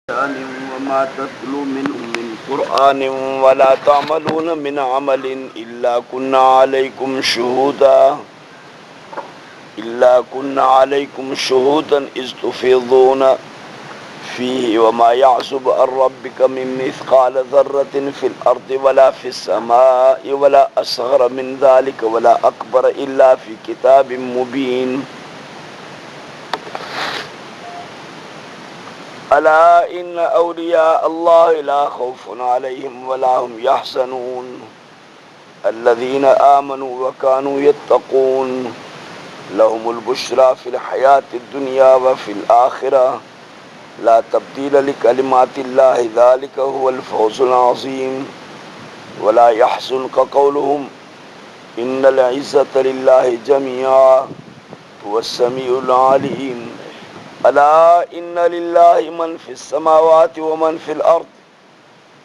وما تتلو منه من قرآن ولا تعملون من عمل إلا كنا عليكم شهودا إذ تفيضون فيه وما يعزب عن ربك من مثقال ذرة في الأرض ولا في السماء ولا أصغر من ذلك ولا أكبر إلا في كتاب مبين ألا إن أولياء الله لا خوف عليهم ولا هم يحزنون الذين آمنوا وكانوا يتقون لهم البشرى في الحياة الدنيا وفي الآخرة لا تبديل لكلمات الله ذلك هو الفوز العظيم ولا يحزنك قولهم إن العزة لله جميعا هو السميع العليم ألا إن لله من في السماوات ومن في الأرض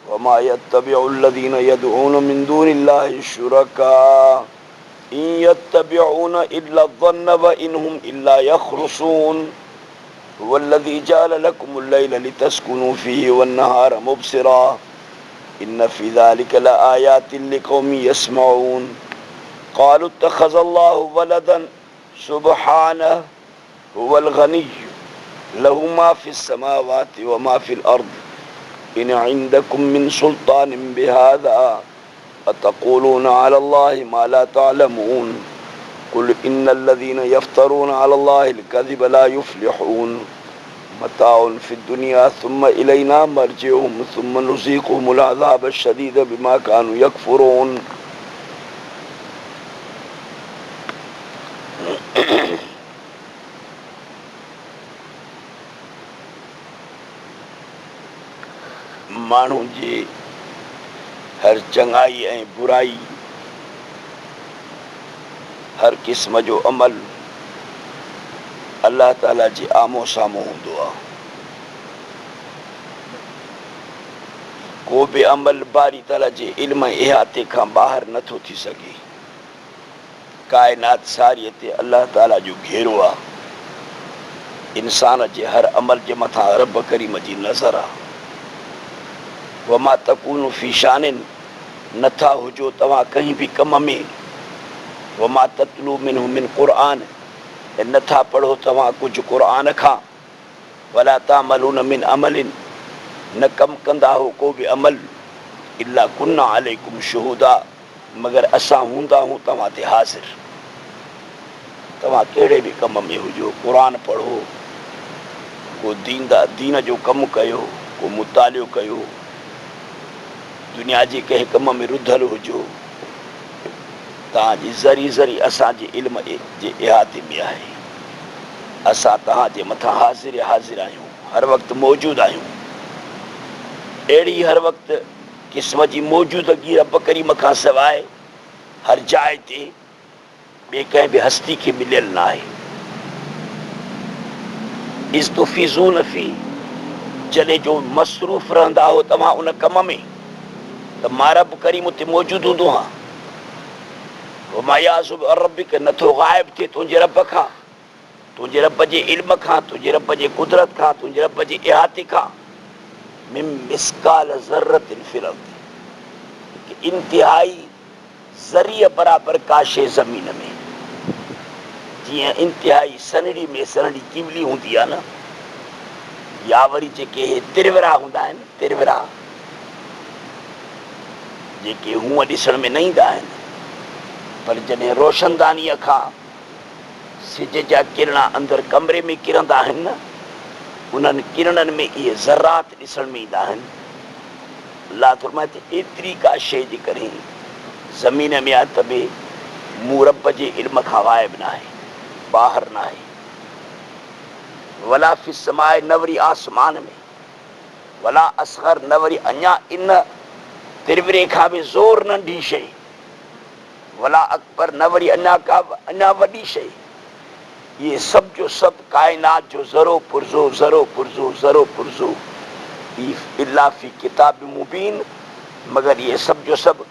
وما يتبع الذين يدعون من دون الله شركاء إن يتبعون إلا الظن وإنهم إلا يخرصون هو الذي جعل لكم الليل لتسكنوا فيه والنهار مبصرا إن في ذلك لآيات لقوم يسمعون قالوا اتخذ الله ولدا سبحانه هو الغني له ما في السماوات وما في الأرض إن عندكم من سلطان بهذا أتقولون على الله ما لا تعلمون قل إن الذين يفترون على الله الكذب لا يفلحون متاع في الدنيا ثم إلينا مرجعهم ثم نذيقهم العذاب الشديد بما كانوا يكفرون माण्हू जी हर चङाई ऐं बुराई हर क़िस्म जो अमल अल्लाह ताला जे आमो साम्हूं हूंदो आहे को बि अमल बारी ताला जे इल्म इहाते खां ॿाहिरि नथो थी सघे काइनात सारीअ ते अल्लाह ताला जो घेरो आहे इंसान जे हर अमल जे मथां रब करीम जी नज़र आहे वमा तकूनु फी शानिन नथा हुजो तव्हां कंहिं बि कम में वमा ततलू मिन्हु मिन क़ुरआन ऐं नथा पढ़ो तव्हां कुझु क़ुरआन खां वला तामलून मिन अमलिन न कमु कंदा हो को बि अमल इल्ला कुन्ना अलैकुम शुहूदा मगर असां हूंदा हूं तव्हां ते हाज़िर तव्हां कहिड़े बि कम में हुजो क़ुरान पढ़ो को दीन जो कमु कयो को मुतालियो कयो दुनिया जे कंहिं कम में रुधल हुजो तव्हांजी ज़री ज़री असांजे इल्म जे इहाते में आहे असां तव्हांजे मथां हाज़िर आहियूं हर वक़्तु मौजूदु आहियूं अहिड़ी हर वक़्तु क़िस्म जी मौजूदगी रब करीम खां सवाइ हर जाइ ते ॿिए कंहिं बि हस्ती खे मिलियल न आहे इस्तुफ़ीज़ून फी जॾहिं जो मसरूफ़ रहंदा हो तव्हां उन कम में त मां रब करीम उते मौजूदु हूंदो आहियां वमायाज़ुब रबिक नथो ग़ाइब थिए तुंहिंजे रब खां तुंहिंजे रब जे इल्म खां तुंहिंजे रब जे कुदरत खां तुंहिंजे रब जे इहाते खां मिन मिस्काल ज़र्रतिन फिल अर्द इंतिहाई ज़रीअ बराबरि का शइ ज़मीन में जीअं इंतिहाई सनड़ी में सनड़ी कीमली हूंदी आहे न या वरी जेके तिरविरा हूंदा आहिनि तिरविरा जेके हूअं ॾिसण में न ईंदा आहिनि पर जॾहिं रोशनदानीअ खां सिज जा किरण अंदरि कमरे में किरंदा आहिनि न उन्हनि किरणनि में इहे ज़रात ॾिसण में ईंदा आहिनि अल्लाह फरमाए थो एतिरी का शइ जे करे ज़मीन में आहे त बि मूं रब जे इल्म खां ग़ाइब न आहे ॿाहिरि न आहे वला फी समाए न वरी आसमान में वला असग़र न वरी अञा इन तिरविरे खां बि ज़ोर नंढी शइ वला अकबर न वरी अञा वॾी शइ इहे सभु जो सभु काइनात जो ज़रो पुरज़ो इल्ला फी किताब मुबीन मगर इहे सभु जो सभु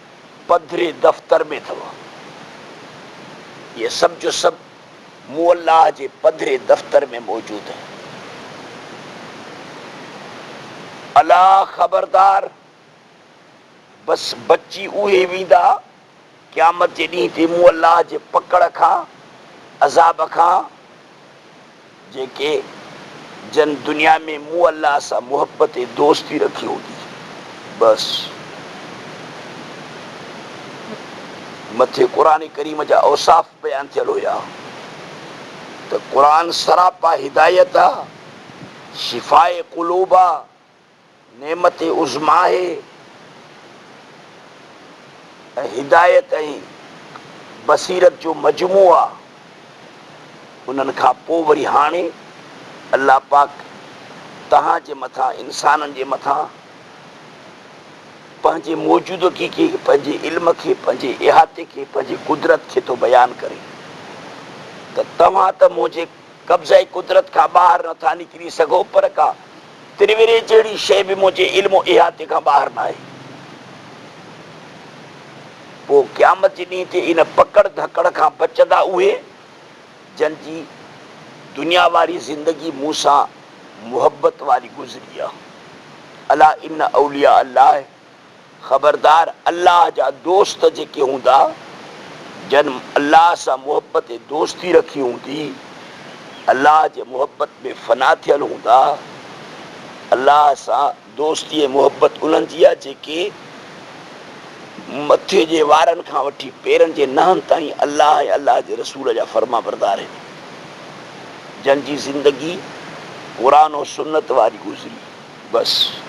पधरे दफ़्तर में अथव इहे सभु जो सभु मूं अल्लाह जे पधरे दफ़्तर में मौजूदु है अला ख़बरदार, बस बची उहे वेंदा क़यामत जे ॾींहं ते मूं अलाह जे पकड़ खां, अज़ाब खां, जेके जन दुनिया में मूं अलाह सां मुहबत ऐं दोस्ती रखी हूंदी। बसि मथे क़ुर करीम जा औसाफ़ बयान थियल हुया त क़ुर सरापा हिदायत आहे, शिफ़ाए क़ुलूब आहे, नेमत उज़मा आहे, ऐं हिदायत ऐं बसीरत जो मजमू आहे। उन्हनि खां पोइ वरी हाणे अल्लाह पाक तव्हांजे मथां, इंसाननि जे मथां पंहिंजे मौजूदगी खे, पंहिंजे इल्म खे, पंहिंजे इहाते खे, पंहिंजी कुदरत खे थो बयानु करे त तव्हां त मुंहिंजे कब्ज़े कुदरत खां ॿाहिरि नथा निकिरी सघो, पर का त्रिविरे जहिड़ी शइ बि मुंहिंजे इल्म इहाते खां ॿाहिरि न आहे। पोइ क़यामत जे ॾींहं ते इन पकड़ धकड़ खां बचंदा उहे जंहिंजी दुनिया वारी ज़िंदगी मूं सां मुहबत वारी गुज़री आहे। अला इन औलिया अल्लाह, ख़बरदार अल्लाह जा दोस्त जेके हूंदा, जन अल्लाह सां मुहबत ऐं दोस्ती रखी हूंदी, अल्लाह जे मुहबत में फ़ना थियल हूंदा। अल्लाह सां दोस्ती ऐं मुहबत उन्हनि जी आहे जेके मथे जे वारनि खां वठी पेरनि जे नहनि ताईं अल्लाह ऐं अल्लाह जे रसूल जा फर्मा बरदार आहिनि, जंहिंजी ज़िंदगी क़ुर ऐं सुन्नत वारी गुज़री। बसि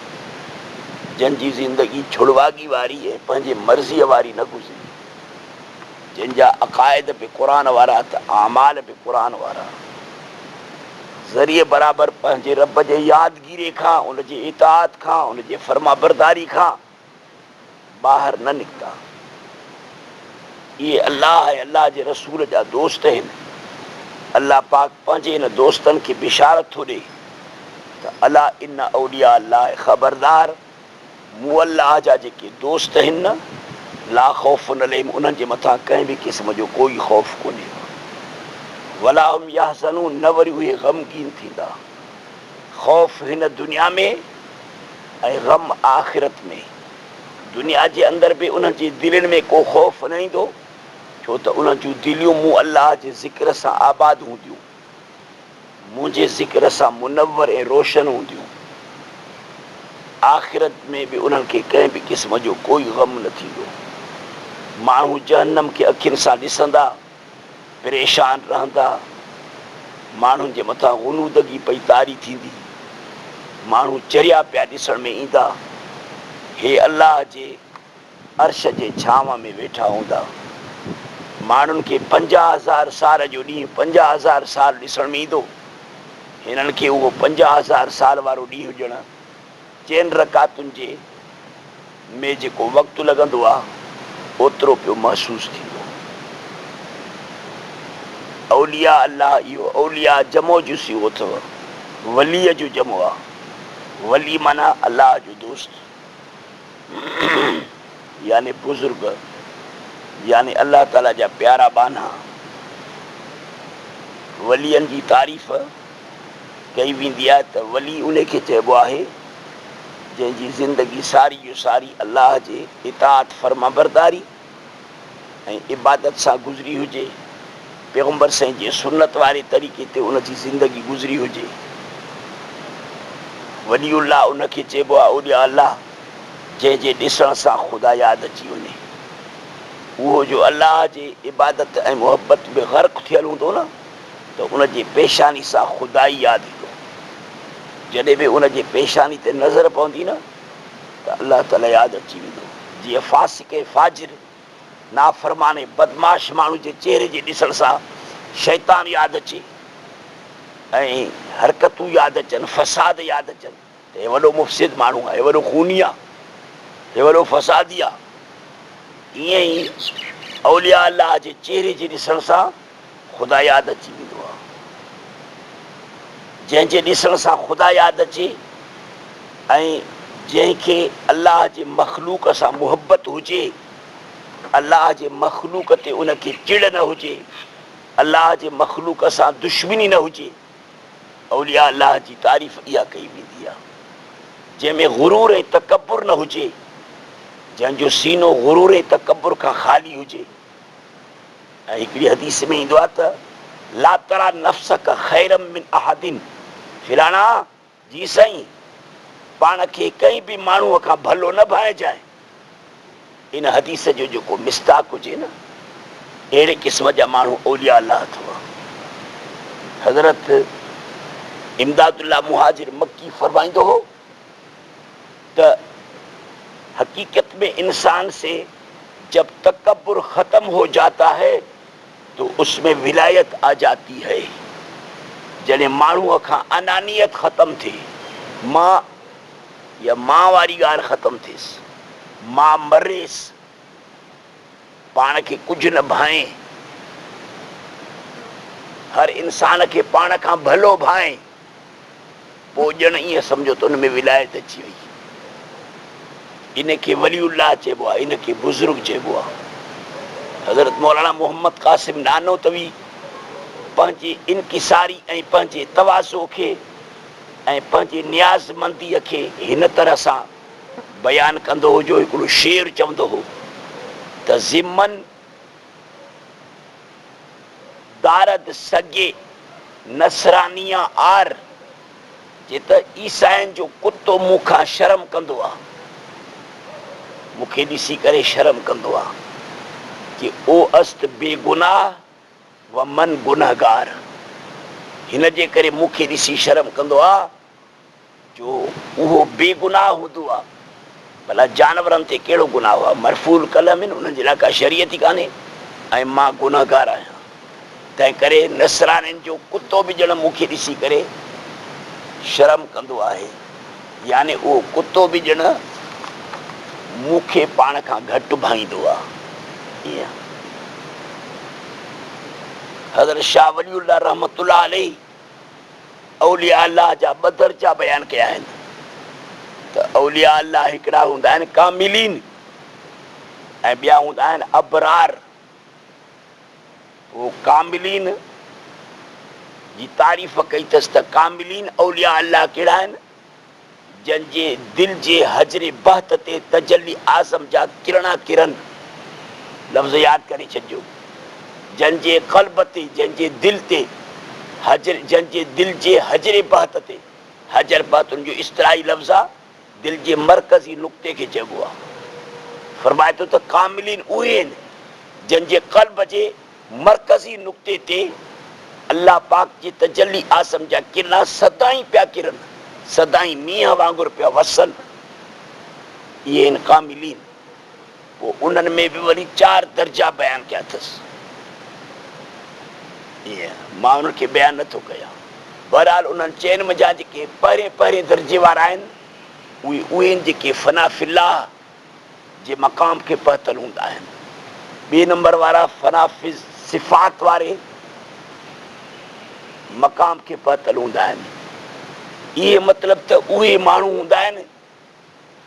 जंहिंजी ज़िंदगी छुड़वागी वारी ऐं पंहिंजे मर्ज़ीअ वारी न गुज़री, जंहिंजा अक़ाइद बि क़ुर वारा त आमाल बि क़ुर वारा, ज़रिए बराबरि पंहिंजे रब जे यादगिरी खां, उनजे इताअत खां, उनजे फर्मा बरदारी खां ॿाहिरि न निकिता। इहे अल्लाह ऐं अल्लाह जे रसूल जा दोस्त आहिनि। अल्लाह पाक पंहिंजे इन दोस्तनि खे बिशारत थो ॾे त अला इन औलिया अल्लाह, ख़बरदार मूं अल्लाह जा जेके दोस्त आहिनि न, ला ख़ौफ़ुन अलैहिम, उन्हनि जे मथां कंहिं बि क़िस्म जो कोई ख़ौफ़ कोन्हे, वला हुम यहज़नून, न वरी उहे ग़मगीन थींदा। ख़ौफ़ हिन दुनिया में ऐं ग़म आख़िरत में। दुनिया जे अंदरि बि उन्हनि जी दिलनि में को ख़ौफ़ न ईंदो, छो त उन्हनि जूं दिलियूं मूं अल्लाह जे ज़िक्र सां आबाद हूंदियूं, मुंहिंजे ज़िक्र सां मुनव्वर ऐं रोशन हूंदियूं। आख़िरत में बि उन्हनि खे कंहिं बि क़िस्म जो कोई ग़म न थींदो। माण्हू जहन्नम खे अखियुनि सां ॾिसंदा, परेशान रहंदा, माण्हुनि जे मथां ग़ुनूदगी पई तारी थींदी, माण्हू चरिया पिया ॾिसण में ईंदा, हे अल्लाह जे अर्श जे छांव में वेठा हूंदा। माण्हुनि खे 50,000 साल जो ॾींहुं 50,000 साल ॾिसण में ईंदो, हिननि खे उहो 50,000 साल वारो ॾींहुं ॼण 4 रकातुनि जे में जेको वक़्तु लॻंदो आहे, ओतिरो पियो महसूसु थींदो। औलिया अल्लाह, इहो औलिया जमो जुसी उहो अथव, वलीअ जो जमो आहे। वली माना अल्लाह जो दोस्त, यानी बुज़ुर्ग, यानी अल्लाह ताला जा प्यारा बाना। वलीअनि जी तारीफ़ कई वेंदी आहे त वली उन खे चइबो आहे जंहिंजी ज़िंदगी सारी जो सारी अल्लाह जे इताअत फर्मा बरदारी ऐं इबादत सां गुज़री हुजे, पैगम्बर साईं जे सुन्नत वारे तरीक़े ते उनजी ज़िंदगी गुज़री हुजे। वलीउल्लाह उनखे चइबो आहे, औलिया अल्लाह, जंहिंजे ॾिसण सां ख़ुदा यादि अची वञे। उहो जो अल्लाह जे इबादत ऐं मुहबत में ग़र्क़ थियल हूंदो न, त उनजे पेशानी सां ख़ुदा ई यादि ईंदो। जॾहिं बि उनजे पेशानी ते नज़र पवंदी न, त अल्लाह ताला यादि अची वेंदो। जीअं फासिक़ फाजिर, नाफ़रमाने बदमाश माण्हू जे चेहरे जे ॾिसण सां शैतान यादि अचे ऐं हरकतूं यादि अचनि, फ़साद यादि अचनि, त हे वॾो मुफ़सिद माण्हू आहे, हे वॾो खूनी आहे, हे वॾो फ़सादी आहे। ईअं ई औलिया अल्लाह जे चेहरे जे ॾिसण सां ख़ुदा यादि अची वेंदो आहे। जंहिंजे ॾिसण सां ख़ुदा यादि अचे ऐं जंहिंखे अल्लाह जे मख़लूक सां मुहबत हुजे, अल्लाह जे मख़लूक ते उनखे चिड़ न हुजे, अल्लाह जे मख़लूक सां दुश्मनी न हुजे, औलिया अल्लाह जी तारीफ़ इहा कई वेंदी आहे। जंहिंमें गुरूर ऐं तकबुर न हुजे, जंहिंजो सीनो गुरूर ऐं तकबुर खां ख़ाली हुजे। ऐं हिकिड़ी हदीस में ईंदो आहे त ला तरा नफ़्सक खैरम मिन अहदिन, फिराना जी साईं, पाण खे कंहिं बि माण्हूअ खां भलो न भाइजाए। इन हदीस जो जेको मिस्ताक हुजे न, अहिड़े क़िस्म जा माण्हू औलिया अल्लाह अथव। हज़रत इमदादुल्लाह मुहाजिर मक्की फरमाईंदो हो त हकीकत में इंसान से जब तकब्बुर खत्म हो जाता है तो उसमें विलायत आ जाती है। जॾहिं माण्हूअ खां अनानियत ख़तम थिए, मां या मां वारी ॻाल्हि ख़तम थिएसि, मां मरेसि, पाण खे कुझु न भाए, हर इंसान खे पाण खां भलो भाए, पोइ ॼण ईअं सम्झो त उन में विलायत अची वई। इनखे वलीउल्लाह चइबो आहे, इनखे बुज़ुर्ग चइबो आहे। हज़रत मौलाना मोहम्मद क़ासिम नानोतवी पंहिंजे इनकिसारी ऐं पंहिंजे तवाज़ो खे ऐं पंहिंजे नियाज़मंदीअ खे हिन तरह सां बयानु कंदो हो जो हिकिड़ो शेर चवंदो हो त ज़िमन दारद सगे नसरानिया आर, जे त ईसाइनि जो कुतो मूंखां शर्म कंदो आहे, मूंखे ॾिसी करे शर्म कंदो आहे कि ओ अस्त बेगुनाह व मन गुनहगार। हिन जे करे मूंखे ॾिसी शर्म कंदो आहे जो उहो बेगुनाह हूंदो आहे। भला जानवरनि ते कहिड़ो गुनाह आहे, मरफूल कलम आहिनि, उन्हनि जे लाइ का शरीयत ई कान्हे, ऐं मां गुनहगार आहियां। तंहिं करे नसरानियुनि जो कुतो बि ॼण मूंखे ॾिसी करे शर्म कंदो आहे, यानी उहो कुतो बि ॼण मूंखे पाण खां घटि भाईंदो आहे। ईअं हज़रत शाह वलीउल्लाह रहमतुल्लाह अलैह औलिया अल्लाह जा ॿ दर्जा बयानु कया आहिनि त औलिया अल्लाह हिकिड़ा हूंदा आहिनि कामिलीन ऐं ॿिया हूंदा आहिनि अबरार। उहो कामिलीन जी तारीफ़ कई अथसि त कामिलीन औलिया अल्लाह कहिड़ा आहिनि, जंहिंजे दिलि जे हजरे बहत ते तजली आज़म जा किरणा किरन, लफ़्ज़ यादि करे छॾिजो, जंहिंजे क़ल्ब ते, जंहिंजे दिलि ते हजर, जंहिंजे दिलि जे हजरे बहत ते, हजर बहत उनजो इस्तराई लफ़्ज़ आहे, दिलि जे मरकज़ी नुक़्ते खे चइबो आहे। फरमाए थो त कामिलीन उहे आहिनि जंहिंजे क़ल्ब जे मरकज़ी नुक़्ते ते अल्लाह पाक जी तजली आज़म जा किरना सदाई पिया किरनि, सदाई मींहं वांगुरु पिया वसनि। इहे आहिनि कामिलीन। पोइ उन्हनि में बि वरी 4 दर्जा बयानु कया अथसि। ईअं मां उन्हनि खे बयानु नथो कयां। बहरहाल उन्हनि चइनि मुंहिंजा जेके पहिरें पहिरें दर्जे वारा आहिनि, उहे आहिनि जेके फना फिल्लाह जे मक़ाम खे पहुतल हूंदा आहिनि। 2 नंबर वारा फना सिफ़ात वारे मक़ाम खे पहुतल हूंदा आहिनि। इहे मतिलबु त उहे माण्हू हूंदा आहिनि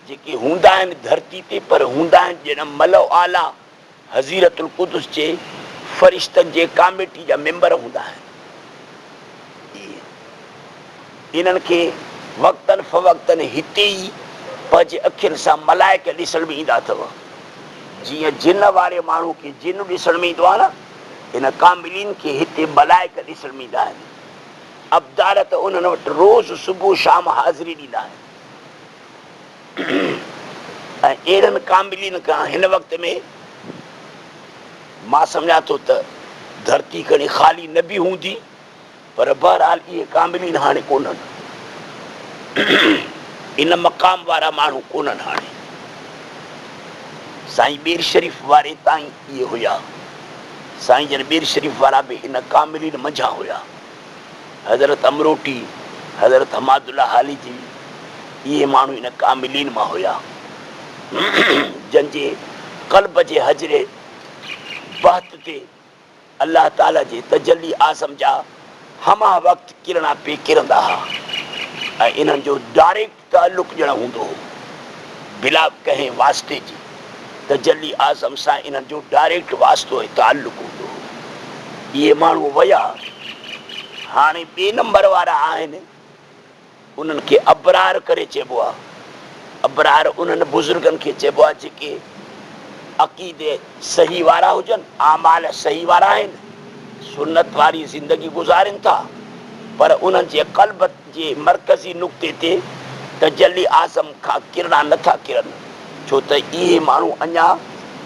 जेके हूंदा आहिनि धरती ते, पर हूंदा आहिनि ॼण मलउ आला हज़ीरतुल क़ुदुस जे फ़रिश्तनि जे कमेटी जा मेंबर हूंदा आहिनि। इन्हनि खे वक़्तनि फ़वक़्तनि हिते ई पंहिंजे अखियुनि सां मलाइक ॾिसण में ईंदा अथव। जीअं जिन वारे माण्हू खे जिन ॾिसण में ईंदो आहे न, इन कामिलीन खे हिते मलाइक ॾिसण में ईंदा आहिनि। अबदार त उन्हनि वटि रोज़ु सुबुह शाम हाज़िरी ॾींदा आहिनि। ऐं अहिड़नि कामिलीन खां हिन वक़्त में मां सम्झां थो त धरती खणी ख़ाली न बि हूंदी, पर बहरहाल इहे कामिलीन हाणे कोन्हनि। इन मक़ाम वारा माण्हू कोन्हनि हाणे। साईं बीर शरीफ़ वारे ताईं इहे हुया। साईं जन बीर शरीफ़ वारा बि इन कामिलीन मंझां हुया। हज़रत अमरोटी, हज़रत हमादुल्ला हाली जी, इहे माण्हू इन कामिलीन मां हुया जंहिंजे क़ल्ब जे हजरे बहत ते अल्लाह ताला जे तजली आज़म जा हमा वक़्तु किरणा पे किरंदा हुआ। ऐं इन्हनि जो डायरेक्ट ताल्लुक़ ॼण हूंदो हो, बिला कंहिं वास्ते जी। तजली आज़म सां इन्हनि जो डायरेक्ट वास्तो ऐं ताल्लुक़ हूंदो हो। इहे माण्हू विया। हाणे 2 नंबर वारा आहिनि, उन्हनि खे अबरार करे चइबो आहे। अबरार उन्हनि बुज़ुर्गनि खे चइबो आहे जेके अक़ीदे सही वारा हुजनि, आमाल सही वारा आहिनि, सुन्नत वारी ज़िंदगी गुज़ारनि था, पर उन्हनि जे क़ल्ब जे मरकज़ी नुक़्ते ते तजल्ली आज़म खां किरणा नथा किरनि, छो त इहे माण्हू अञा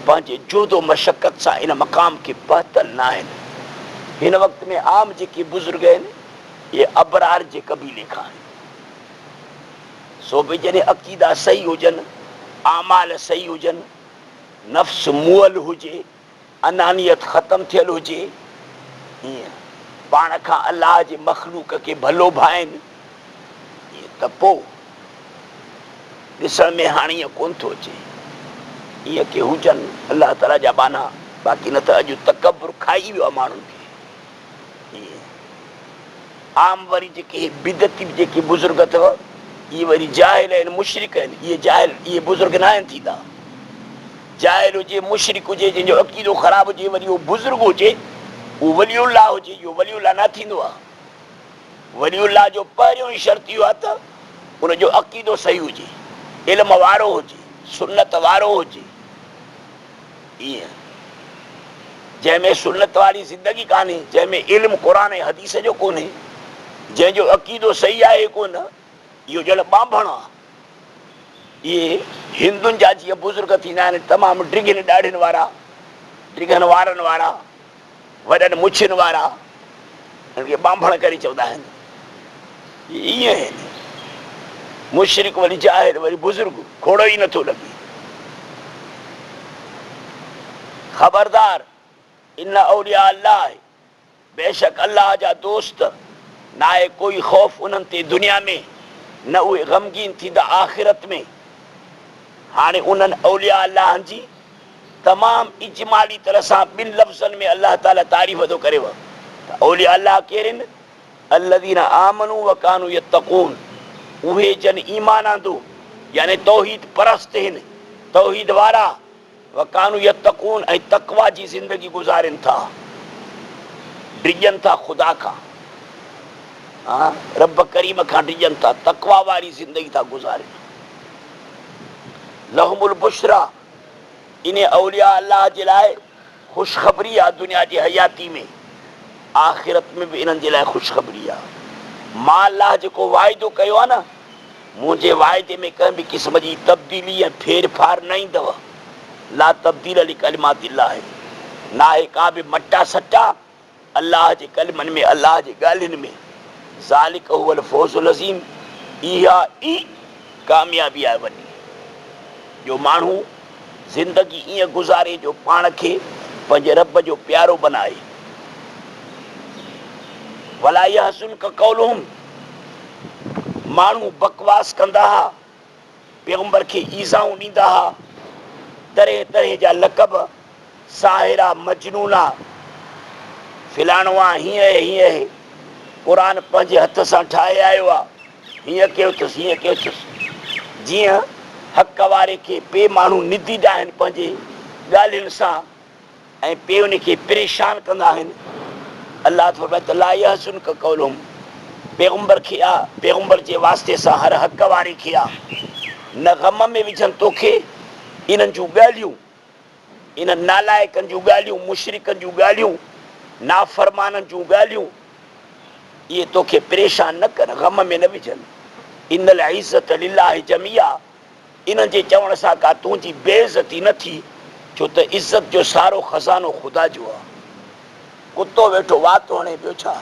पंहिंजे जोदो मशक़त सां इन मक़ाम खे पहुतल न आहिनि। हिन वक़्त में आम जेके बुज़ुर्ग आहिनि इहे अबरार जे क़बीले खां आहिनि। सो बि जॾहिं अक़ीदा सही हुजनि, आमाल सही हुजनि, नफ़्स मुअल हुजे, अनानियत ख़तमु थियल हुजे, ईअं पाण खां अलाह जे मख़लूक खे भलो भाइनि, त पोइ ॾिसण में हाणे ईअं कोन थो अचे ईअं के हुजनि अलाह ताला जा बाना। बाक़ी न त अॼु तकबुर खाई वियो आहे माण्हुनि खे। ईअं आम वरी जेके बिदती जेके बुज़ुर्ग अथव इहे वरी जाहिल आहिनि, मुशरिक आहिनि। इहे जाहिल, इहे बुज़ुर्ग न आहिनि थींदा। जाहिल हुजे, मुशरिक हुजे, जंहिंजो अक़ीदो ख़राबु हुजे, वरी उहो बुज़ुर्ग हुजे, उहो वलीउल्लाह हुजे, इहो वलीउल्लाह न थींदो आहे। वलीउल्लाह जो पहिरियों ई शर्त इहो आहे त उनजो अक़ीदो सही हुजे, इल्म वारो हुजे, सुन्नत वारो हुजे। ईअं जंहिंमें सुन्नत वारी ज़िंदगी कान्हे, जंहिंमें इल्म क़ुरान ऐं हदीस जो कोन्हे, जंहिंजो अक़ीदो सही आहे कोन, इहो ॼण ॿांभण आहे। इहे हिंदुनि जा जीअं बुज़ुर्ग थींदा आहिनि, तमामु ड्रिघनि ॾाढियुनि वारा, ड्रिघनि वारनि वारा, वॾनि मुछियुनि वारा, हिन खे ॿांभण करे चवंदा आहिनि। ईअं आहिनि मुशरिक वरी जाहिर वरी बुज़ुर्ग, खोड़ो ई नथो लॻे। ख़बरदार, इन औलिया अल्लाह, बेशक अल्लाह जा दोस्त, न आहे कोई ख़ौफ़ उन्हनि ते दुनिया में, न उहे ग़मगीन थींदा आख़िरत में। हाणे उन्हनि औलिया अल्लाह जी तमामु इजमाली तरह सां ॿिनि लफ़्ज़नि में अल्लाह ताला तारीफ़ थो करे। त औलिया अल्लाह केरु आहिनि? अल्लज़ीना आमनू व कानू यत्तक़ून, उहे जन ईमान आंदो यानी तौहीद परस्त आहिनि, तौहीद वारा, व कानू यत्तक़ून ऐं तक़वा जी ज़िंदगी गुज़ारनि था, डिॼनि था ख़ुदा खां, रब करीम खां डिॼनि था, तक़वा वारी ज़िंदगी था गुज़ारनि। लहुमुल बुशरा, इन औलिया अल्लाह जे लाइ ख़ुशख़बरी आहे दुनिया जी हयाती में, आख़िरत में बि इन्हनि जे लाइ ख़ुशख़बरी आहे। मां अल्लाह जेको वाइदो कयो आहे न, मुंहिंजे वाइदे में कंहिं बि क़िस्म जी तब्दीली ऐं फेर फार न ईंदव। ला तब्दील लिकलिमातिल्लाह आहे, न आहे का बि मटा सटा अल्लाह जे कलिमनि में, अल्लाह जे ॻाल्हियुनि में। ज़ालिक हुवल फौज़ुल अज़ीम, इहा ई कामयाबी आहे वॾी, जो माण्हू ज़िंदगी ईअं गुज़ारे जो पाण खे पंहिंजे रब जो प्यारो बनाए। वला यहज़ुनक क़ौलुहुम, माण्हू बकवास कंदा हुआ, पैगंबर खे ईज़ाऊं ॾींदा हुआ, तरह तरह जा लक़ब, साहिरा, मजनूना, फिलाणो आहे, हीअं आहे, हीअं आहे, क़ुरान पंहिंजे हथ सां ठाहे आयो आहे, हीअं कयो अथसि, हीअं कयो अथसि। जीअं हक़ वारे खे पे माण्हू निदीदा आहिनि पंहिंजे ॻाल्हियुनि सां, ऐं पे उन खे परेशान कंदा आहिनि। अल्लाह फरमाए त ला यहज़ुनक क़ौलुहुम, पैगंबर खे आहे, पैगंबर जे वास्ते सां हर हक़ वारे खे आहे, न ग़म में विझनि तोखे इन्हनि जूं ॻाल्हियूं, इन्हनि नालाइकनि जूं ॻाल्हियूं, मुशरिकनि जूं ॻाल्हियूं, नाफ़रमाननि जूं ॻाल्हियूं, इहे तोखे परेशान न कर, ग़म में न विझनि। इन्नल इज़्ज़त लिल्लाहि जमिया, इन्हनि जे चवण सां का तुंहिंजी बेइज़ती न थी, छो त इज़त जो सारो ख़ज़ानो ख़ुदा जो आहे। कुतो वेठो वातो हणे पियो, छा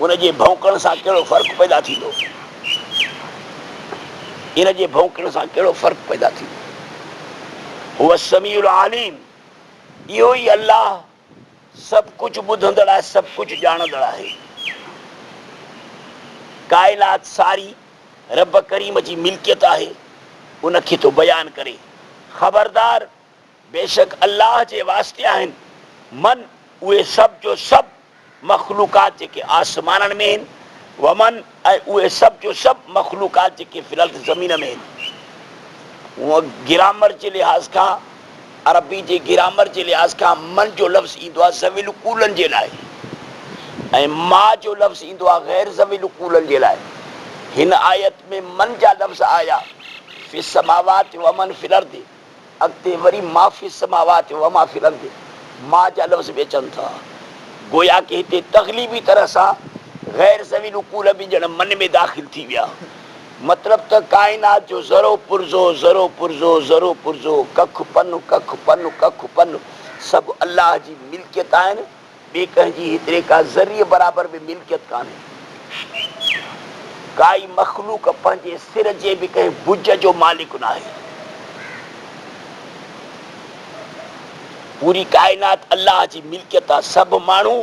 उनजे भौंकण सां कहिड़ो फ़र्क़ु पैदा थींदो? इन जे भौंकण सां कहिड़ो फ़र्क़ु पैदा थींदो? हुव समीउल आलीम, इहो ई अल्लाह सभु कुझु ॿुधंदड़ आहे, सभु कुझु ॼाणंदड़ आहे। काइनात सारी रब करीम जी मिल्कियत आहे, उनखे तो बयानु करे। ख़बरदार, बेशक अल्लाह जे वास्ते आहिनि मन, उहे सभु जो सभु मख़लूक़ात जेके आसमाननि में आहिनि, वमन, ऐं उहे सभु जो सभु मख़लूक़ात जेके फ़िलहाल ज़मीन में आहिनि। हूअं गिरामर जे लिहाज़ खां, अरबी जे गिरामर जे लिहाज़ खां मन जो लफ़्ज़ ईंदो आहे ज़वील कूलनि जे लाइ, ऐं मां जो लफ़्ज़ ईंदो आहे ग़ैर ज़वील कूलनि जे लाइ। हिन आयत में मन जा लफ़्ज़ आया, फिस समावात व मन फिल अर्द, अॻिते वरी मा फिस समावात व मा फिल अर्द, मां जा लफ़्ज़ बि अचनि था। गोया कि हिते तग़लीबी तरह सां गैर ज़मीन उकूल बि ॼण मन में दाख़िल थी विया। मतिलबु त काइनात जो ज़रो पुरज़ो ज़रो पुरज़ो ज़रो पुरज़ो कख पन कख पन कख पन सभु अलाह जी मिल्कियत आहिनि। ॿिए कंहिंजी हेतिरे का ज़रिए बराबरि बि मिल्कियत कान्हे। काई मख़लूक पंहिंजे सिर जे बि कंहिं भुज जो मालिक न आहे। पूरी काइनात अलाह जी मिल्कियत आहे। सभु माण्हू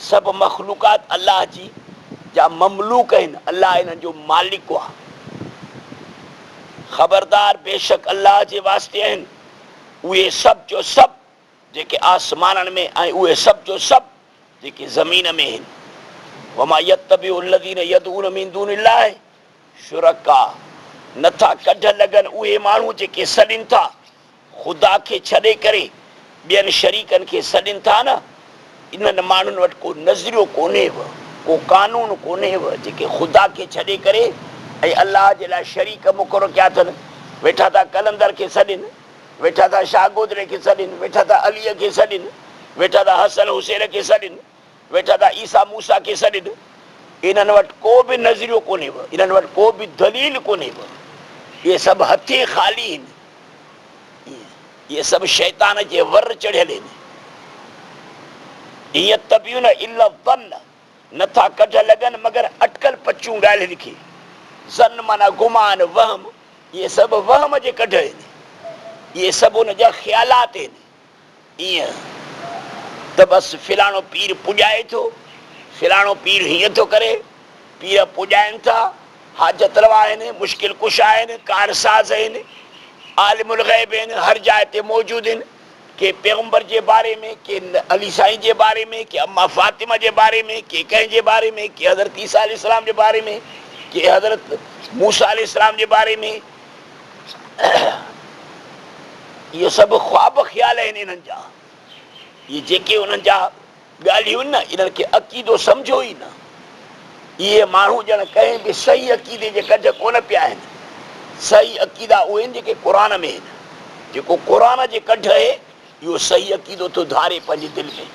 सभु मख़लूकात अलाह जी जा ममलूक आहिनि। अलाह हिननि जो मालिक आहे। ख़बरदार बेशक अलाह जे वास्ते आहिनि उहे सभु जो सभु जेके आसमाननि में ऐं उहे सभु जो सभु जेके ज़मीन में आहिनि। वमा यत्तबिउ अल्लज़ीन यदऊन मिन दूनिल्लाहि शुरका, नथा कढ लॻनि उहे माण्हू जेके सॾनि था ख़ुदा खे छॾे करे ॿियनि शरीकनि खे सॾनि था न। इन्हनि माण्हुनि वटि को नज़रियो कोन्हेव, को कानून कोन्हेव जेके ख़ुदा खे छॾे करे ऐं अलाह जे लाइ शरीक मुक़ररु कया अथनि। वेठा था कलंदर खे सॾनि, वेठा था शागोदरे खे सॾनि, वेठा था अलीअ खे सॾनि, वेठा था हसन हुसैन खे सॾनि, वेठा था ईसा मूसा खे सॾनि। इन्हनि वटि को बि नज़रियो कोन्हेव, इन्हनि वटि को बि दलील कोन्हेव। इहे सभु हथे ख़ाली आहिनि। इहे सभु शैतान जे वर चढ़ियल आहिनि। ईअं तबियूं न इल्ला ज़न्न, नथा कढ लॻनि मगर अटकल पचूं ॻाल्हियुनि खे। ज़न माना गुमान वहम, इहे सभु वहम जे कढ आहिनि। इहे सभु हुन जा ख़्यालात आहिनि। ईअं त बसि फिलाणो पीर पुॼाए थो, फिलाणो पीर हीअं थो करे, पीर पुॼाइनि था, हाजत रवा आहिनि, मुश्किल कुशा आहिनि, कारसाज़ आहिनि, आलिमुल ग़ैब आहिनि, हर जाइ ते मौजूदु आहिनि। के पैगम्बर जे बारे में, के अली साईं जे बारे में, के अम्मा फातिमा जे बारे में, के कंहिं जे बारे में, के हज़रत ईसा अलैहिस्सलाम जे बारे में, के हज़रत मूसा अलैहिस्सलाम जे बारे में। इहे सभु ख़्वाब ख़्याल आहिनि इन्हनि जा। इहे जेके उन्हनि जा ॻाल्हियूं आहिनि न, इन्हनि खे अक़ीदो सम्झो ई न। इहे माण्हू ॼण कंहिं बि सही अक़ीदे जे कढ कोन पिया आहिनि। सही अक़ीदा उहे आहिनि जेके क़ुर में आहिनि। जेको क़ुर जे कढ आहे इहो सही अक़ीदो थो धारे पंहिंजे दिलि में।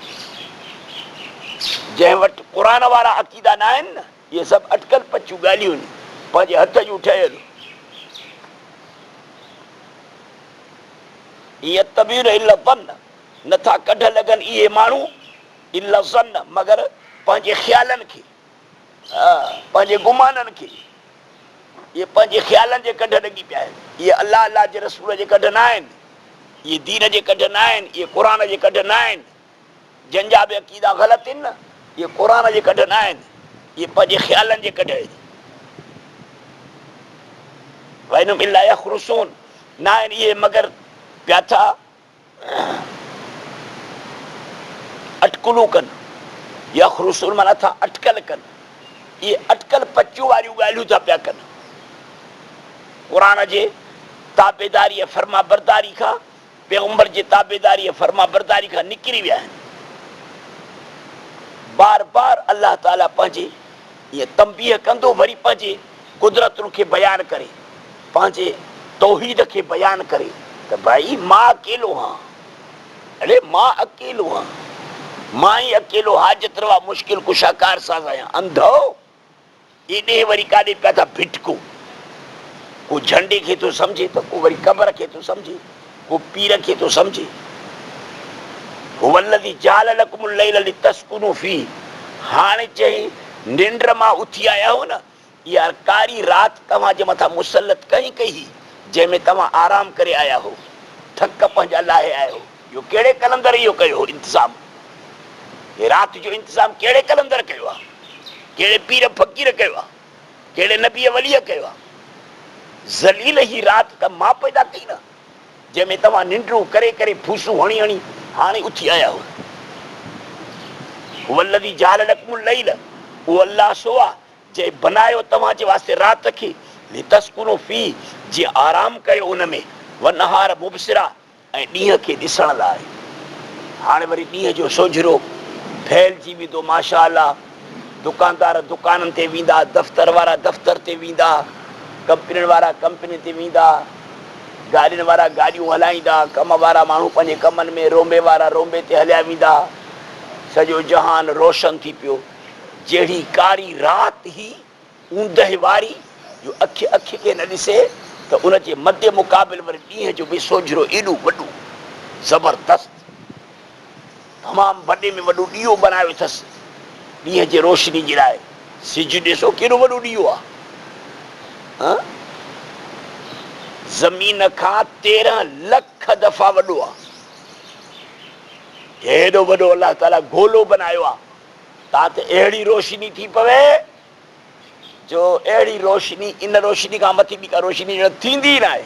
जंहिं वटि क़ुर वारा अक़ीदा न आहिनि न, इहे सभु अटकल पचूं ॻाल्हियूं आहिनि, पंहिंजे हथ जूं ठहियल। इहे तबीर इल्ला ज़न्न, नथा कढ लॻनि इहे माण्हू इल्ला ज़न्न मगर पंहिंजे ख़्यालनि खे, पंहिंजे गुमाननि खे। इहे पंहिंजे ख़्यालनि जे कढ लॻी पिया आहिनि। इहे अलाह अलाह जे रसूल जे कढ न आहिनि, इहे दीन जे कढ न आहिनि, इहे क़ुर जे कढ न आहिनि। जंहिंजा बि अक़ीदा ग़लति आहिनि न, इहे क़ुर जे कढ न आहिनि, इहे पंहिंजे ख़्यालनि जे कढ आहिनि। वइनुम इल्ला यख़रुसून, न आहिनि इहे मगर पिया था अटकलूं कनि। यख़रुसून माना था अटकल कनि। इहे अटकल पचूं वारियूं ॻाल्हियूं था पिया कनि। क़ुर जे ताबेदारी फर्मा बरदारी खां, पैगम्बर जे ताबेदारी फर्मा बरदारी खां निकिरी विया आहिनि। बार बार अलाह ताला पंहिंजे ईअं तंबीह कंदो, वरी पंहिंजे कुदरतुनि खे बयानु करे, पंहिंजे तौहीद खे बयानु करे त भाई मां अकेलो आहियां। अरे मां अकेलो आहियां, मां ई अकेलो हाजत रवा मुश्किल कुशा कारसाज़ आहियां। अंधो एॾे वरी काॾे पिया था भिटको। को झंडे खे थो सम्झे त को वरी क़बर खे थो सम्झे, को पीर खे थो सम्झे। हुवल्लज़ी जअल लकुमुल लैल लितस्कुनू फ़ीह, हाणे चई निंड मां उथी आया हो न, इहा कारी राति तव्हांजे मथां मुसलत कई कई, जंहिंमें तव्हां आराम करे आया हो, थक पंहिंजा लाहे आया हो। इहो कहिड़े कलंदर इहो कयो हो इंतज़ाम? हे राति जो इंतज़ाम कहिड़े कलंदर कयो आहे? कहिड़े पीर फ़क़ीर कयो आहे? कहिड़े नबीअ वलीअ कयो आहे? ज़लील ही राति त मां पैदा कई न, जंहिंमें तव्हां निंडूं करे करे फूसूं हणी हणी हाणे उथी आया हो। हुवल्लज़ी जअल लकुमुल लैल, उहो अलाह सो आहे जंहिं बनायो तव्हांजे वास्ते राति खे, लितस्कुनू फ़ीह, जीअं आराम कयो उन में, वनहार मुबसिरा, ऐं ॾींहं खे ॾिसण लाइ। हाणे वरी ॾींहं जो सोझिरो फैलिजी वेंदो माशा अल्लाह। दुकानदार दुकाननि ते वेंदा, दफ़्तर वारा दफ़्तर ते वेंदा, कंपनी वारा कंपनी ते वेंदा, गाॾियुनि वारा गाॾियूं हलाईंदा, कम वारा माण्हू पंहिंजे कमनि में, रोंबे वारा रोंबे ते हलिया वेंदा। सॼो जहान रोशन थी पियो। जहिड़ी कारी राति ही ऊंदहि वारी जो अखि खे न ॾिसे त उनजे मध्य मुक़ाबिल वरी ॾींहं जो बि सोझिरो एॾो वॾो ज़बरदस्त तमामु वॾे में वॾो ॾीओ बनायो अथसि ॾींहं जे रोशनी जे लाइ। सिज ॾिसो केॾो वॾो ॾीओ आहे, ज़मीन खां 13 लख दफ़ा वॾो आहे। हेॾो वॾो अलाह ताला गोलो बनायो आहे। ता त अहिड़ी रोशनी थी पवे जो अहिड़ी रोशनी इन रोशनी खां मथे ॿी का रोशनी थींदी न आहे।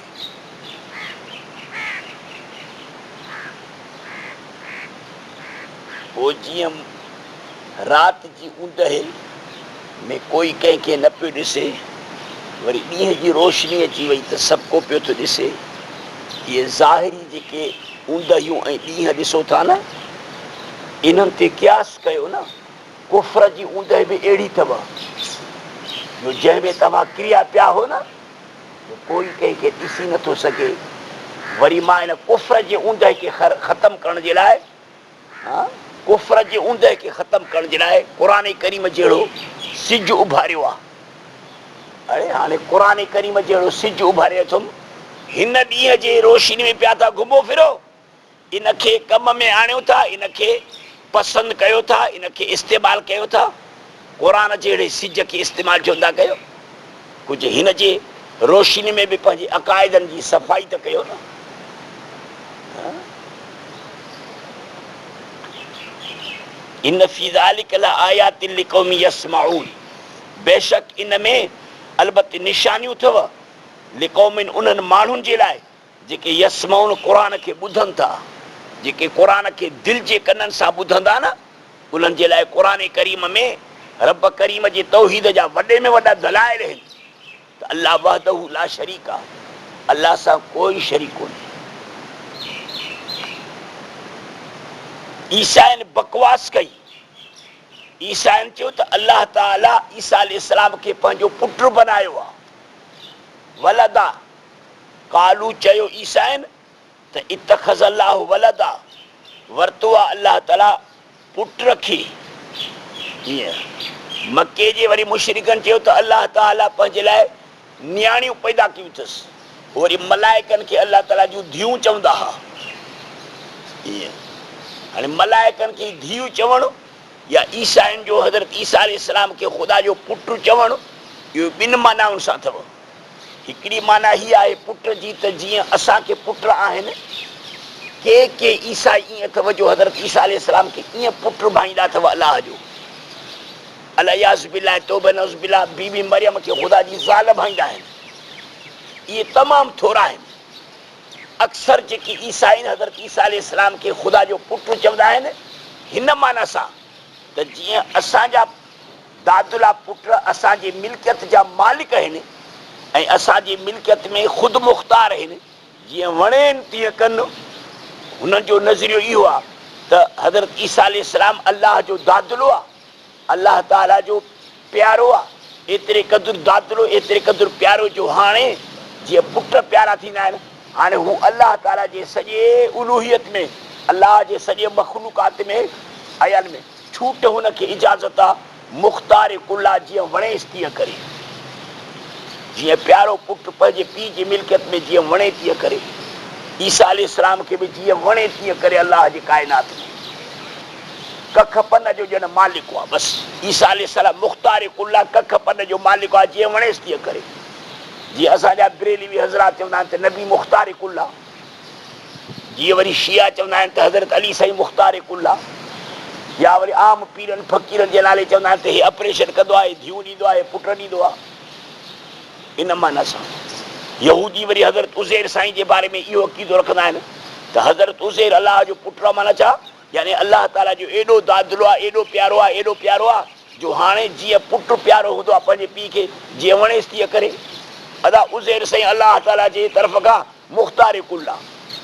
पोइ जीअं राति जी ऊंदहि में कोई कंहिंखे न पियो ॾिसे, वरी ॾींहं जी रोशनी अची वई त सभु को पियो थो ॾिसे। इहे ज़ाहिरी जेके ऊंदहियूं ऐं ॾींहं ॾिसो था न, इन्हनि ते क़यास कयो न। कुफ्र जी ऊंदहि बि अहिड़ी अथव जो जंहिंमें तव्हां क्रिया पिया हो न, कोई कंहिंखे ॾिसी नथो सघे। वरी मां इन कुफ्र जे ऊंदहि खे ख़तमु करण जे लाइ, कुफ्र जे ऊंदहि खे ख़तमु करण जे लाइ क़ुर करीम जहिड़ो सिज उभारियो आहे। अड़े हाणे क़ुर करीम जहिड़ो सिज उभारे अथुमि, हिन ॾींहं जे रोशनी में पिया था घुमो फिरो, इनखे कम में आणियो था, इनखे पसंदि कयो था, इनखे इस्तेमालु कयो था। क़ुर जहिड़े सिज खे इस्तेमालु छो था कयो? कुझु हिन जे रोशनी में बि पंहिंजे अक़ाइदनि जी सफ़ाई त कयो न। इन फी ज़ालिका लआयातिन लिक़ौमिन यस्मऊन, बेशक इन में अलबत्ते निशानियूं अथव लिक़ौमिन उन्हनि माण्हुनि जे लाइ जेके यस्मऊन क़ुर खे ॿुधनि था, जेके क़ुर खे दिलि जे कननि सां ॿुधंदा न, उन्हनि जे लाइ क़ुर करीम में रब करीम जे तौहीद जा वॾे में वॾा दलाइल आहिनि त अल्लाह वहदहू ला शरीक आहे, अल्लाह सां कोई शरीक कोन्हे। ईसाइनि बकवास कई, ईसाइनि चयो त अल्लाह ताला ईसा अलैहिस्सलाम खे पंहिंजो पुटु बनायो आहे, वलदा। कालू चयो ईसाइनि त इत्तखज़ अल्लाहु वलदा, वरितो आहे अल्लाह ताला पुट खे। ईअं मके जे वरी मुशरिकनि चयो त अल्लाह ताला पंहिंजे लाइ नियाणियूं पैदा कयूं अथसि। वरी मलाइकनि खे अल्लाह ताला जूं धीअरूं चवंदा हुआ। ईअं हाणे मलाइकनि खे धीअरूं चवणु या ईसाइनि जो हज़रत ईसा अलैहिस्सलाम खे ख़ुदा जो पुटु चवणु, इहो ॿिनि मानाउनि सां अथव। हिकिड़ी माना हीअ आहे पुट जी त जीअं असांखे पुट आहिनि, के ईसाई ईअं अथव जो हज़रत ईसा अलैहिस्सलाम खे ईअं पुटु भाईंदा अथव अलाह जो। अलियाज़ बिल्लाह तौबा नऊज़ बिल्लाह, बीबी मरियम खे ख़ुदा जी ज़ाल भाईंदा आहिनि। इहे तमामु थोरा आहिनि। अक्सर जेके ईसाई हज़रत ईसा अलैहिस्सलाम खे ख़ुदा जो पुटु चवंदा आहिनि हिन माना सां त जीअं असांजा दादुला पुट असांजी मिल्कियत जा मालिक आहिनि ऐं असांजी मिल्कियत में ख़ुदि मुख़्तार आहिनि, जीअं वणेनि तीअं कनि। हुननि जो नज़रियो इहो आहे त हज़रत ईसा अलैहिस्सलाम अल्लाह जो दादुलो आहे, अल्लाह ताला जो प्यारो आहे। एतिरे क़दुरु दादुलो, एतिरे क़दुरु प्यारो जो हाणे जीअं पुट प्यारा थींदा आहिनि, हाणे हू अल्लाह ताला जे सॼे उलूहियत में, अल्लाह जे सॼे मख़लूक़ात में अयल में छूट हुनखे इजाज़त आहे मुख़्तार कुल्ला जीअं वणेसि तीअं करे। जीअं प्यारो पुटु पंहिंजे पीउ जी मिल्कियत में जीअं वणे तीअं करे, ईसा अलैहिस्सलाम खे बि जीअं वणे तीअं करे अल्लाह जी काइनात में कख पन जो ॼण मालिक आहे। बसि ईसा अलैहिस्सलाम मुख़्तार कुल्ला कख पन जो मालिक आहे, जीअं वणेसि तीअं करे। जीअं असांजा बरेलवी हज़रात चवंदा आहिनि त नबी मुख़्तार कुल्ला, जीअं वरी शिया चवंदा आहिनि त हज़रत अली साईं मुख़्तार कुल्ला, या वरी आम पीरनि फ़क़ीरनि जे नाले चवंदा आहिनि त हे ऑपरेशन कंदो आहे, धीउ ॾींदो आहे, पुट ॾींदो आहे। इन माना सां यहूदी वरी हज़रत उज़ैर साईं जे बारे में इहो अक़ीदो रखंदा आहिनि त हज़रत उज़ैर अलाह जो पुटु आहे। माना छा? यानी अलाह ताला जो एॾो दादुलो आहे, एॾो प्यारो आहे, एॾो प्यारो आहे जो हाणे जीअं पुटु प्यारो हूंदो आहे पंहिंजे पीउ खे, जीअं वणेसि तीअं करे। अदा उज़ैर साईं अलाह ताला जे तरफ़ खां मुख़्तार कुल आहे।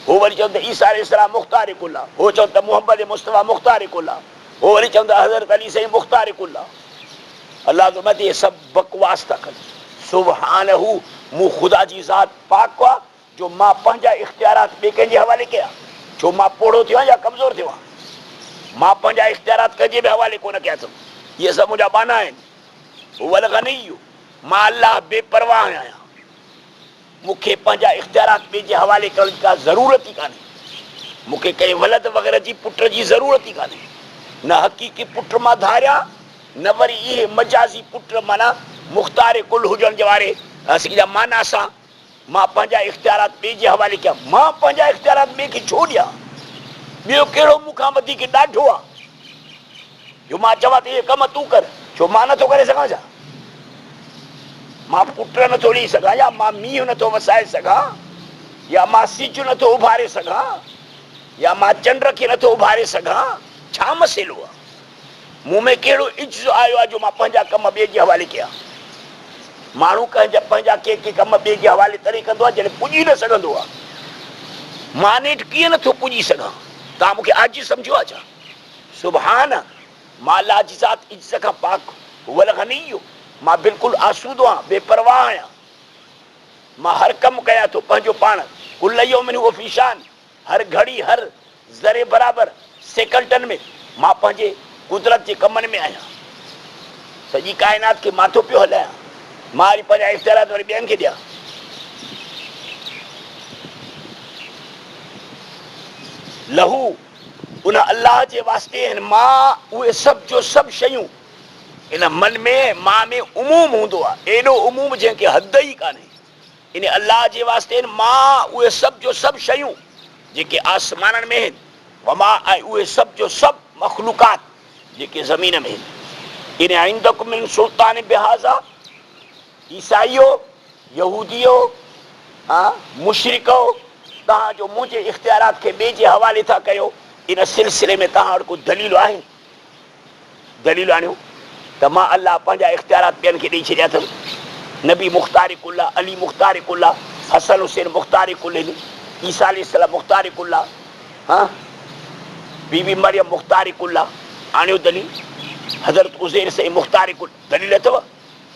हो वरी चवंदा ईसा अलैहिस्सलाम मुख़्तार कुल आहे, हो चवंदा त मुहम्मद मुस्तफ़ा मुख़्तार कुल आहे, हो वरी चवंदा हज़रत अली साईं मुख़्तार कुल आहे। अलाह जो मथे सभु बकवास था कनि। सुभानहू, मूं ख़ुदा जी ज़ात पाक आहे जो मां पंहिंजा इख़्तियारात ॿिए कंहिंजे हवाले कया, छो मां पोड़ो थियो आहियां या कमज़ोर थियो आहियां? मां पंहिंजा इख़्तियारात कंहिंजे बि हवाले कोन कया अथमि। इहे सभु मुंहिंजा बाना आहिनि। उहा लॻा न इहो मां अलाह बेपरवाह आहियां, मूंखे पंहिंजा इख़्तियारात ॿिए जे हवाले करण जी का ज़रूरत ई कान्हे। मूंखे कंहिं वलद वग़ैरह जी पुट जी ज़रूरत ई कान्हे, न हक़ीक़ी पुट मां धारिया, न वरी इहे मजाज़ी पुट माना मुख़्तार कुल हुजण जे वारे असीं माना सां मां पंहिंजा इख़्तियारात ॿिए जे हवाले कया। मां पंहिंजा इख़्तियारात ॿिए खे छो ॾियां? ॿियो कहिड़ो मूंखां वधीक ॾाढो आहे जो मां चवां त इहे कम तूं कर, छो मां नथो करे सघां छा? मां पुट नथो ॾेई सघां, या मां मींहुं नथो वसाए सघां, या मां सिज नथो उभारे सघां, या मां चंड खे नथो उभारे सघां? छा मसइलो आहे? मूं में कहिड़ो इज्ज़ आयो आहे जो मां पंहिंजा कम ॿिए जे हवाले कया? माण्हू पंहिंजा के कम ॿिए जे हवाले तॾहिं कंदो आहे जॾहिं पुॼी न सघंदो आहे। मां नेठि कीअं नथो पुॼी सघां? तव्हां मूंखे आजिज़ सम्झो आहे छा? सुभान, मां अलाह जी ज़ात इज्ज़त खां पाक वल गनी, मां बिल्कुलु आसूदो आहियां, बेपरवाह आहियां। मां हर कमु कयां थो पंहिंजो पाण, कुल यौमिन हुव फी शान, हर घड़ी हर ज़रे बराबरि सेकंडनि में मां पंहिंजे कुदरत जे कमनि में आहियां। सॼी काइनात खे माथो पियो हलायां, मां वरी पंहिंजा इख़्तियारात वरी ॿियनि खे ॾियां। लहू उन अलाह जे वास्ते आहिनि। मां उहे सभु जो सभु शयूं, इन मन में मां में उमूम हूंदो आहे, एॾो उमूम जंहिंखे हद ई कान्हे। इन अलाह जे वास्ते आहिनि मां उहे सभु जो सभु शयूं जेके आसमाननि में आहिनि, वमा ऐं उहे सभु जो सभु मख़लूक़ात जेके ज़मीन में आहिनि। इन इंदकुम मिन सुल्तान बिहाज़ा, ईसाइयो, यहूदियो, मुशरिको, तव्हांजो मुंहिंजे इख़्तियारात खे ॿिए जे हवाले था कयो, इन सिलसिले में तव्हां वटि कुझु दलील आहिनि? दलील आणियो त मां अलाह पंहिंजा इख़्तियारात ॿियनि खे ॾेई छॾिया अथमि। नबी मुख़्तार कुल्ला, अली मुख़्तार कुल्ला, हसन हुसैन मुख़्तार कुल्ला, ईसा अलैहिस्सलाम मुख़्तार कुल्ला, बीबी मरियम मुख़्तार कुल्ला। आणियो दलील। हज़रत उज़ैर से मुख़्तार कुल, दलील अथव?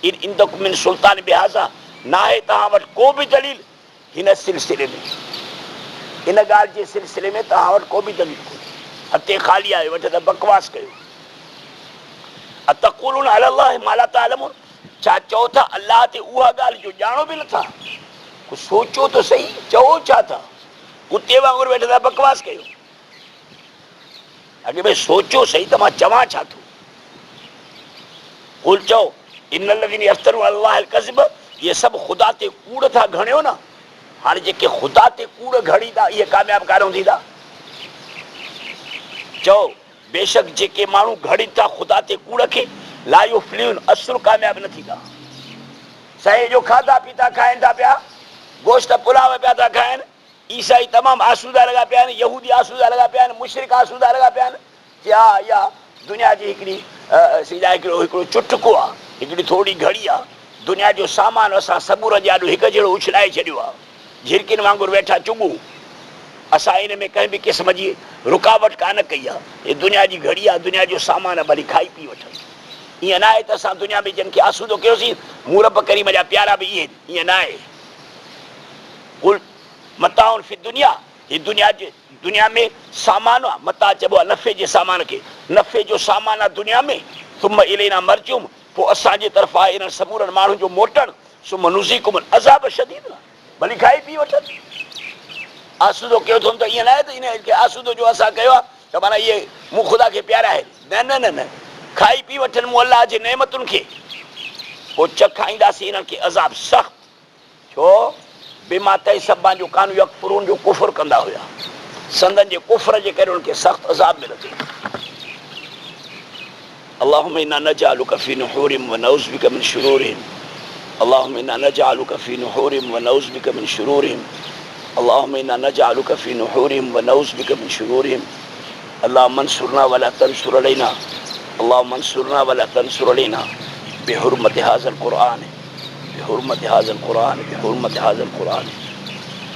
इन इंदकुम मिन सुल्तान बिहाज़ा, न आहे तव्हां वटि को बि दलील हिन सिलसिले में, इन ॻाल्हि जे सिलसिले में तव्हां वटि को बि दलील कोन्हे। हथे ख़ाली आहे, वठि त बकवास कयो। अतक़ूलून अलल्लाहि मा ला तअलमून, छा चओ था अलाह ते उहा ॻाल्हि जो ॼाणो बि नथा? कुझु सोचो त सही, चओ छा था? कुते वांगुरु वेठे था बकवास कयो। अॻे भई सोचो सही त मां चवां छा थो। कुल चओ इन्नल लज़ीना यफ्तरून अलल्लाहिल कज़िब, इहे सभु ख़ुदा ते कूड़ था घणियो न। हाणे जेके ख़ुदा ते कूड़ घड़ींदा इहे कामयाबु कान थींदा। चओ बेशक जेके माण्हू घड़ीनि था ख़ुदा ते कूड़ खे, ला युफ्लिहून, असुर कामयाबु न थींदा। सही जो खाधा पीता खाइनि था पिया, गोश्त पुलाव पिया था खाइनि, ईसाई तमामु आसूदा लॻा पिया आहिनि, यहूदी आसूदा लॻा पिया आहिनि, मुशरिक आसूदा लॻा पिया आहिनि। या इहा दुनिया जी हिकिड़ो चुटको आहे, हिकिड़ी थोरी घड़ी आहे। दुनिया जो सामान असां सबूर जे आॾो हिकु जहिड़ो उछलाए छॾियो आहे, झिरकियुनि वांगुरु वेठा चुगूं। असां इन में कंहिं बि क़िस्म जी रुकावट कान कई आहे। हे दुनिया जी घड़ी आहे, दुनिया जो सामान भली खाई पी वठनि। ईअं न आहे त असां दुनिया में जिन खे आसूदो कयोसीं, मूं रब करीम जा प्यारा बि इहे, ईअं न आहे। कुल मताउन फी दुनिया, ही दुनिया में सामान आहे। मता चइबो आहे नफ़े जे सामान खे, नफ़े जो सामान आहे दुनिया में। सुम इलैना मरजुम, पोइ असांजे तरफ़ां इन्हनि समूरनि माण्हुनि जो मोटणु। सुम नुज़ीकुम अज़ाब शदीद, भली खाई पी वठनि। आसूदो कयो अथऊं त ईअं न आहे त इन खे आसूदो जो असां कयो आहे त माना इहे मूं ख़ुदा खे प्यारा आहिनि। न न न न, खाई पी वठनि मूं अलाह जे नेमतुनि खे, पोइ चखाईंदासीं इन्हनि खे अज़ाब सख़्तु। छो? बिमा तई सभा जो कानू यकफुरून, जो कुफ़ुर कंदा हुया, संदन जे कुफ़र जे करे उनखे सख़्तु अज़ाब मिलंदो। अल्लाहुम्मा इन्ना नजअलुका फी नुहूरिहिम व नऊज़ु बिका मिन शुरूरिहिम। अल्लाहुम्मा इन्ना नजअलुका फी नुहूरिहिम व नऊज़ु बिका मिन शुरूरिहिम। अल्लाहुम्मा इन्ना नजअलुका फी नुहूरिहिम व नऊज़ु बिका मिन शुरूरिहिम। अल्लाहुम्मा अंसुरना वला तंसुर अलैना, अल्लाहुम्मा अंसुरना वला तंसुर अलैना बिहुर्मति हाज़िल क़ुरआन, बिहुर्मति हाज़िल क़ुरआन, बिहुर्मति हाज़िल क़ुरआन।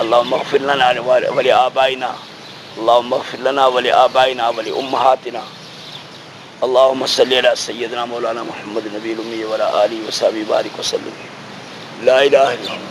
अल्लाहुम्मा अग़फ़िर लना व लिआबाइना, अल्लाहुम्मा अग़फ़िर लना व लिआबाइना व लिउम्महातिना। अल्लाहुम्मा सल्लि अला सय्यिदिना मौलाना मुहम्मद नबील उम्मी व अला आलिहि व सहबिहि बारिक व सल्लिम। ला इलाहा इल्लल्लाह।